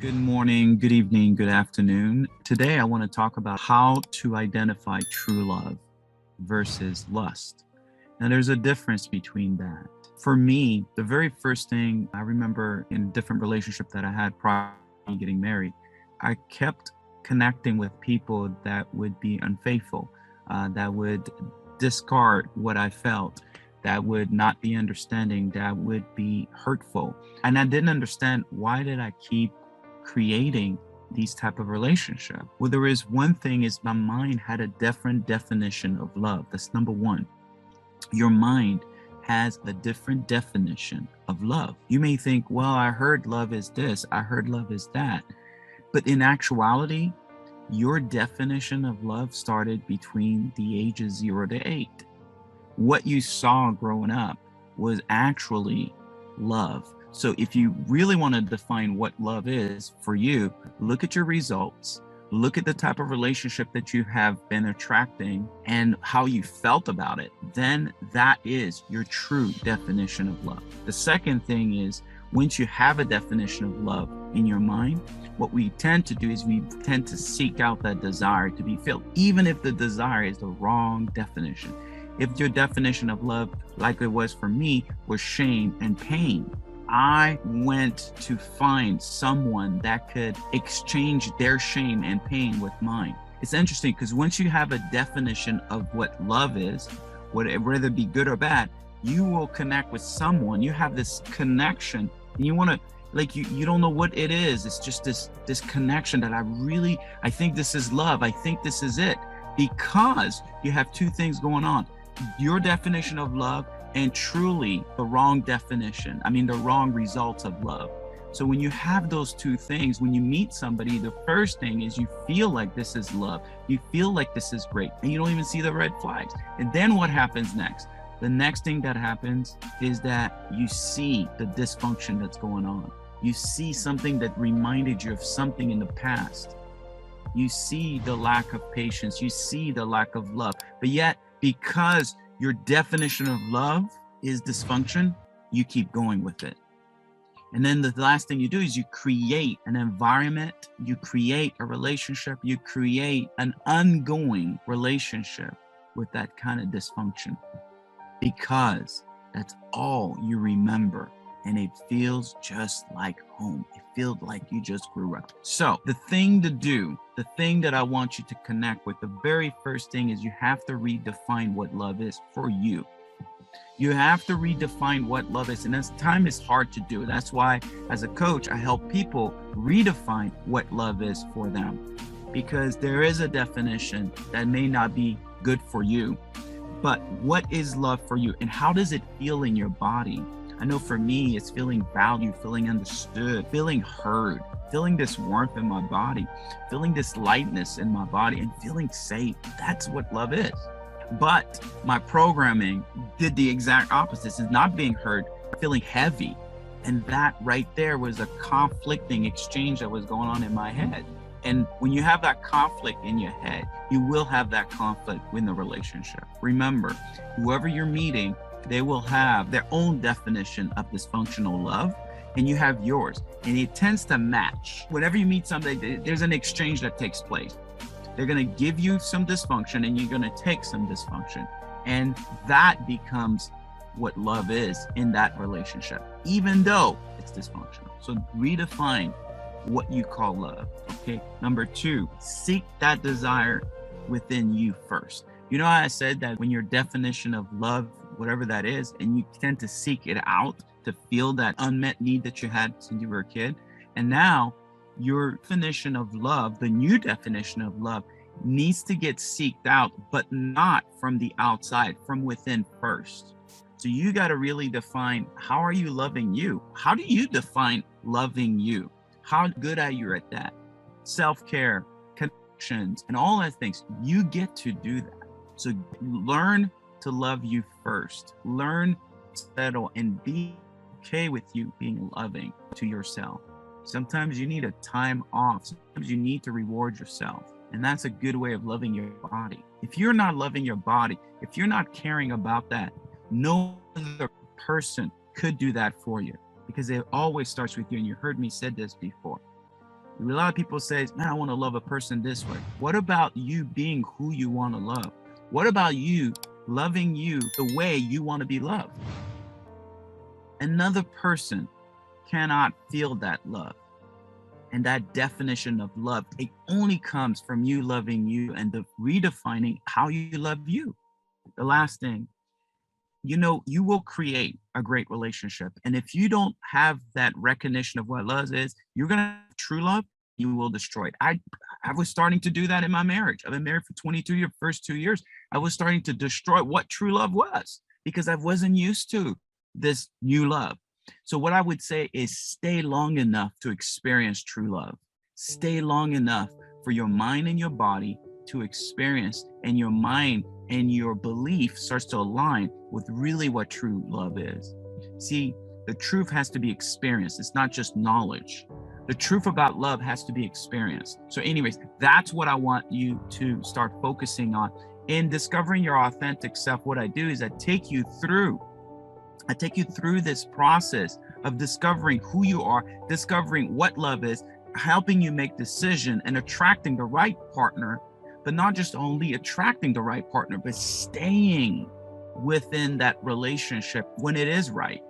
Good morning, good evening, good afternoon. Today I want to talk about how to identify true love versus lust. Now there's a difference between that. For me, the very first thing I remember in different relationship that I had prior to getting married, I kept connecting with people that would be unfaithful, that would discard what I felt, that would not be understanding, that would be hurtful. And I didn't understand, why did I keep creating these type of relationship? Well, there is one thing, is my mind had a different definition of love. That's number one. Your mind has a different definition of love. You may think, well, I heard love is this, I heard love is that. But in actuality, your definition of love started between the ages 0 to 8. What you saw growing up was actually love. So if you really want to define what love is for you, look at your results, look at the type of relationship that you have been attracting and how you felt about it. Then that is your true definition of love. The second thing is, once you have a definition of love in your mind, what we tend to do is we tend to seek out that desire to be filled, even if the desire is the wrong definition. If your definition of love, like it was for me, was shame and pain, I went to find someone that could exchange their shame and pain with mine. It's interesting because once you have a definition of what love is, whether it be good or bad, you will connect with someone. You have this connection and you want to, like, you don't know what it is. It's just this connection that I think this is love. I think this is it, because you have two things going on. Your definition of love and truly the wrong definition. The wrong results of love. So when you have those two things, when you meet somebody, the first thing is you feel like this is love. You feel like this is great, and you don't even see the red flags. And then what happens next? The next thing that happens is that you see the dysfunction that's going on. You see something that reminded you of something in the past. You see the lack of patience. You see the lack of love. But yet, because your definition of love is dysfunction, you keep going with it. And then the last thing you do is you create an environment, you create a relationship, you create an ongoing relationship with that kind of dysfunction, because that's all you remember. And it feels just like home. It feels like you just grew up. So the thing to do, the thing that I want you to connect with, the very first thing is you have to redefine what love is for you. You have to redefine what love is. And as time is hard to do. That's why as a coach, I help people redefine what love is for them, because there is a definition that may not be good for you. But what is love for you, and how does it feel in your body? I know for me, it's feeling valued, feeling understood, feeling heard, feeling this warmth in my body, feeling this lightness in my body, and feeling safe. That's what love is. But my programming did the exact opposite. It's not being heard, feeling heavy. And that right there was a conflicting exchange that was going on in my head. And when you have that conflict in your head, you will have that conflict in the relationship. Remember, whoever you're meeting, they will have their own definition of dysfunctional love, and you have yours. And it tends to match. Whenever you meet somebody, there's an exchange that takes place. They're going to give you some dysfunction, and you're going to take some dysfunction. And that becomes what love is in that relationship, even though it's dysfunctional. So redefine what you call love. Okay. Number two, seek that desire within you first. You know how I said that when your definition of love, whatever that is, and you tend to seek it out to feel that unmet need that you had since you were a kid. And now your definition of love, the new definition of love, needs to get seeked out, but not from the outside, from within first. So you got to really define, how are you loving you? How do you define loving you? How good are you at that? Self-care, connections, and all those things. You get to do that. So learn to love you first. Learn to settle and be okay with you being loving to yourself. Sometimes you need a time off. Sometimes you need to reward yourself. And that's a good way of loving your body. If you're not loving your body, if you're not caring about that, no other person could do that for you, because it always starts with you. And you heard me said this before. A lot of people say, man, I want to love a person this way. What about you being who you want to love? What about you loving you the way you want to be loved? Another person cannot feel that love. And that definition of love, it only comes from you loving you and the redefining how you love you. The last thing, you will create a great relationship. And if you don't have that recognition of what love is, you're going to have true love, you will destroy it. I was starting to do that in my marriage. I've been married for 22 years. First 2 years, I was starting to destroy what true love was because I wasn't used to this new love. So what I would say is stay long enough to experience true love. Stay long enough for your mind and your body to experience, and your mind and your belief starts to align with really what true love is. See, the truth has to be experienced. It's not just knowledge. The truth about love has to be experienced. So anyways, that's what I want you to start focusing on. In discovering your authentic self, what I do is I take you through this process of discovering who you are, discovering what love is, helping you make decision and attracting the right partner, but not just only attracting the right partner, but staying within that relationship when it is right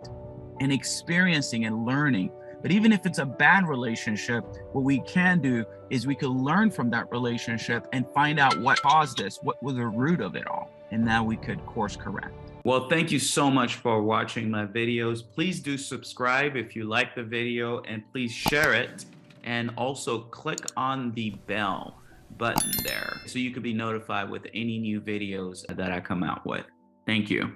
and experiencing and learning. But even if it's a bad relationship, what we can do is we can learn from that relationship and find out what caused this, what was the root of it all. And now we could course correct. Well, thank you so much for watching my videos. Please do subscribe if you like the video, and please share it. And also click on the bell button there so you can be notified with any new videos that I come out with. Thank you.